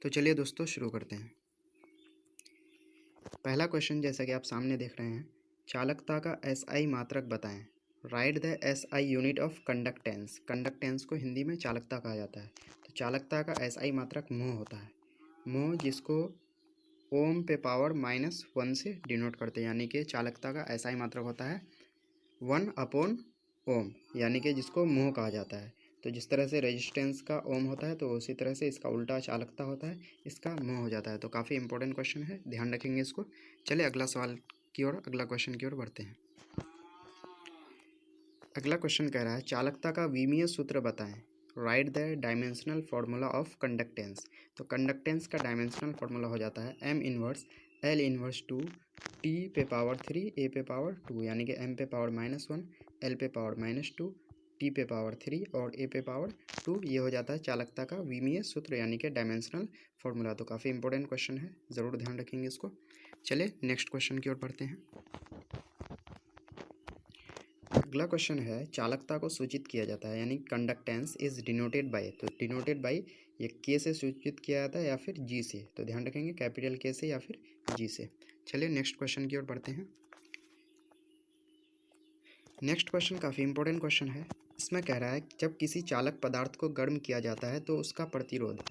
तो चलिए दोस्तों शुरू करते हैं। पहला क्वेश्चन जैसा कि आप सामने देख रहे हैं, चालकता का एसआई मात्रक बताएं। Right the SI unit of conductance. Conductance को हिंदी में चालकता कहा जाता है। तो चालकता का एसआई मात्रक मोह होता है। मोह जिसको ओम पे पावर -1 से डिनोट करते हैं, यानी कि चालकता का एसआई मात्रक होता है 1/ओम, यानी कि जिसको मोह कहा जाता है। तो जिस तरह से रेजिस्टेंस का ओम होता है तो उसी तरह से इसका उल्टा चालकता होता है, इसका मोह हो जाता है। तो काफ़ी इंपॉर्टेंट क्वेश्चन है, ध्यान रखेंगे इसको। चलिए अगला सवाल की ओर, अगला क्वेश्चन की ओर बढ़ते हैं। अगला क्वेश्चन कह रहा है चालकता का विमीय सूत्र बताएं। Right the dimensional formula of conductance. तो कंडक्टेंस का डायमेंशनल फार्मूला हो जाता है m inverse L inverse 2 t पे पावर 3 a पे पावर 2, यानी कि m पे पावर -1, L पे पावर -2, t पे पावर 3 और a पे पावर 2। ये हो जाता है चालकता का विमीय सूत्र, यानी कि डायमेंशनल फार्मूला। तो काफ़ी इंपॉर्टेंट क्वेश्चन है, ज़रूर ध्यान रखेंगे इसको। चलिए नेक्स्ट क्वेश्चन की ओर बढ़ते हैं। अगला क्वेश्चन है चालकता को सूचित किया जाता है, यानी कंडक्टेंस इज डिनोटेड बाय। तो डिनोटेड बाय ये के से सूचित किया जाता है या फिर जी से। तो ध्यान रखेंगे कैपिटल के से या फिर जी से। चलिए नेक्स्ट क्वेश्चन की ओर बढ़ते हैं। नेक्स्ट क्वेश्चन काफ़ी इंपॉर्टेंट क्वेश्चन है। इसमें कह रहा है जब किसी चालक पदार्थ को गर्म किया जाता है तो उसका प्रतिरोध,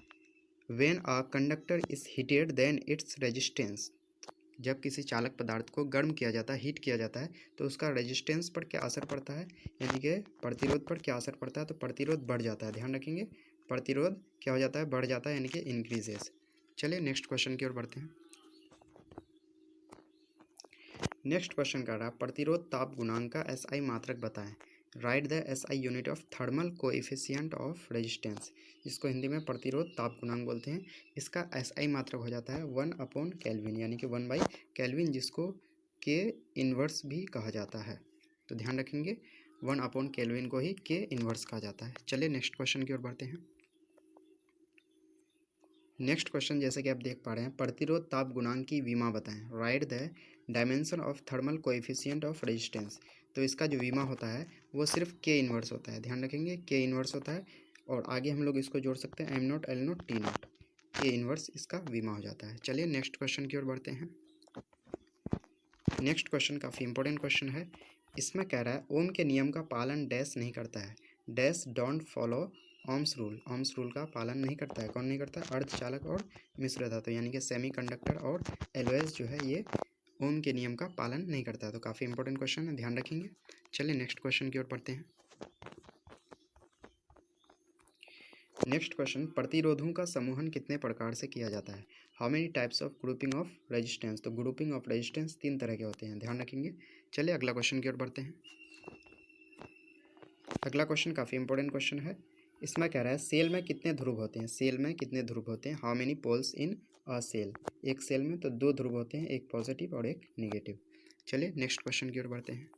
when a conductor is heated then its resistance. जब किसी चालक पदार्थ को गर्म किया जाता है, हीट किया जाता है, तो उसका रेजिस्टेंस पर क्या असर पड़ता है, यानी कि प्रतिरोध पर क्या असर पड़ता है। तो प्रतिरोध बढ़ जाता है, ध्यान रखेंगे। प्रतिरोध क्या हो जाता है, बढ़ जाता है, यानी कि इंक्रीजेस। चलिए नेक्स्ट क्वेश्चन की ओर बढ़ते हैं। नेक्स्ट क्वेश्चन कर रहा है प्रतिरोध ताप गुणांक का एसआई मात्रक बताएं। Right the SI unit of thermal coefficient of resistance. इसको हिंदी में प्रतिरोध ताप गुणांक बोलते हैं। इसका एसआई मात्रक हो जाता है 1/केल्विन, यानी कि 1/केल्विन, जिसको के इन्वर्स भी कहा जाता है। तो ध्यान रखेंगे 1/केल्विन को ही के इन्वर्स कहा जाता है। चलिए नेक्स्ट क्वेश्चन की ओर बढ़ते हैं। नेक्स्ट क्वेश्चन जैसे कि आप देख पा रहे हैं, प्रतिरोध ताप गुणांक की विमा बताएं। Right the dimension of thermal coefficient of resistance. तो इसका जो विमा होता है वो सिर्फ के इन्वर्स होता है, ध्यान रखेंगे के इन्वर्स होता है। और आगे हम लोग इसको जोड़ सकते हैं m0 L0 T0, के इन्वर्स इसका विमा हो जाता है। चलिए नेक्स्ट क्वेश्चन की ओर बढ़ते हैं। नेक्स्ट क्वेश्चन काफ़ी इंपॉर्टेंट क्वेश्चन है। इसमें कह रहा है ओम के नियम का पालन डैश नहीं करता है। Dash don't follow Ohm's rule. Ohm's rule का पालन नहीं करता है। कौन नहीं करता है, अर्धचालक और मिश्र धातु, यानी कि सेमीकंडक्टर और एलओएस जो है ये ओम के नियम का पालन नहीं करता है। तो काफ़ी इंपॉर्टेंट क्वेश्चन है, ध्यान रखेंगे। चलिए नेक्स्ट क्वेश्चन की ओर बढ़ते हैं। नेक्स्ट क्वेश्चन प्रतिरोधों का समूहन कितने प्रकार से किया जाता है। How many types of grouping of resistance. तो ग्रुपिंग ऑफ रेजिस्टेंस 3 तरह के होते हैं, ध्यान रखेंगे। चलिए अगला क्वेश्चन की ओर बढ़ते हैं। अगला क्वेश्चन काफ़ी इंपॉर्टेंट क्वेश्चन है। इसमें कह रहा है सेल में कितने ध्रुव होते हैं। सेल में कितने ध्रुव होते हैं, how many poles in a cell. एक सेल में तो 2 ध्रुव होते हैं, एक पॉजिटिव और एक नेगेटिव। चलिए नेक्स्ट क्वेश्चन की ओर बढ़ते हैं।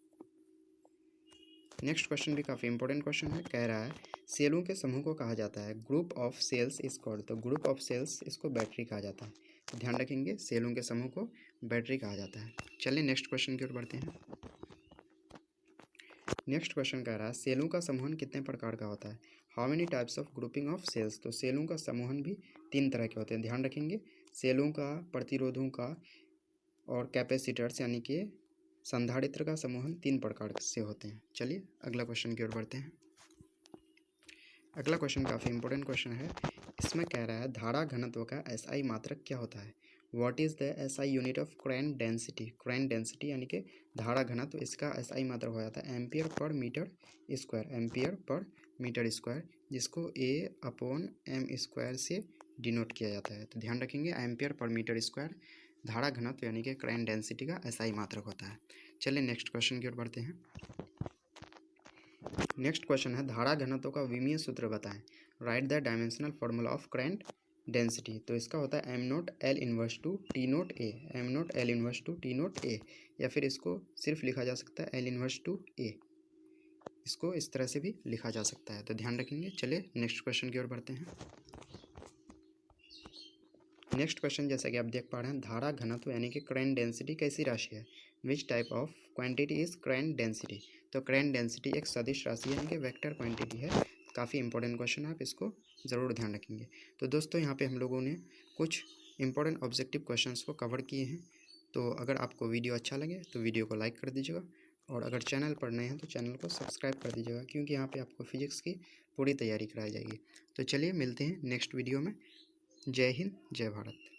नेक्स्ट क्वेश्चन भी काफ़ी इंपॉर्टेंट क्वेश्चन है। कह रहा है सेलों के समूह को कहा जाता है group of cells is called. तो ग्रुप ऑफ सेल्स इसको बैटरी कहा जाता है। तो ध्यान रखेंगे सेलों के समूह को बैटरी कहा जाता है। चलिए नेक्स्ट क्वेश्चन की ओर बढ़ते हैं। नेक्स्ट क्वेश्चन कह रहा है सेलों का समूहन कितने प्रकार का होता है। How many types of grouping of cells. तो सेलों का समूहन भी 3 तरह के होते हैं, ध्यान रखेंगे। सेलों का, प्रतिरोधों का और कैपेसिटर्स यानी कि संधारित्र का समूहन 3 प्रकार से होते हैं। चलिए अगला क्वेश्चन की ओर बढ़ते हैं। अगला क्वेश्चन काफ़ी इंपॉर्टेंट क्वेश्चन है। इसमें कह रहा है धारा घनत्व का एसआई मात्रक क्या होता है। What is the SI unit of current density. Current density यानी कि धारा घनत्व, इसका एसआई मात्रक हो जाता है ampere per metre square. Ampere per metre square, जिसको A/m² से डिनोट किया जाता है। तो ध्यान रखेंगे एम्पियर पर मीटर स्क्वायर धारा घनत्व यानी कि करंट डेंसिटी का एसआई मात्रक होता है। चलिए नेक्स्ट क्वेश्चन की ओर बढ़ते हैं। नेक्स्ट क्वेश्चन है धारा घनत्व का विमीय सूत्र बताएं। Right the dimensional formula of current density. तो इसका होता है m0 L inverse two T0 A, m0 L inverse two T0 A, या फिर इसको सिर्फ लिखा जा सकता है L इनवर्स टू A। इसको इस तरह से भी लिखा जा सकता है, तो ध्यान रखेंगे। चलिए नेक्स्ट क्वेश्चन की ओर बढ़ते हैं। नेक्स्ट क्वेश्चन जैसा कि आप देख पा रहे हैं धारा घनत्व यानी कि करंट डेंसिटी कैसी राशि है। Which type of quantity is current density. तो करंट डेंसिटी एक सदिश राशि यानी कि वेक्टर क्वांटिटी है। काफ़ी इंपॉर्टेंट क्वेश्चन है, आप इसको ज़रूर ध्यान रखेंगे। तो दोस्तों यहाँ पे हम लोगों ने कुछ इंपॉर्टेंट ऑब्जेक्टिव क्वेश्चंस को कवर किए हैं। तो अगर आपको वीडियो अच्छा लगे तो वीडियो को लाइक कर दीजिएगा, और अगर चैनल पर नए हैं तो चैनल को सब्सक्राइब कर दीजिएगा, क्योंकि यहाँ पे आपको फिजिक्स की पूरी तैयारी कराई जाएगी। तो चलिए मिलते हैं नेक्स्ट वीडियो में। जय हिंद, जय भारत।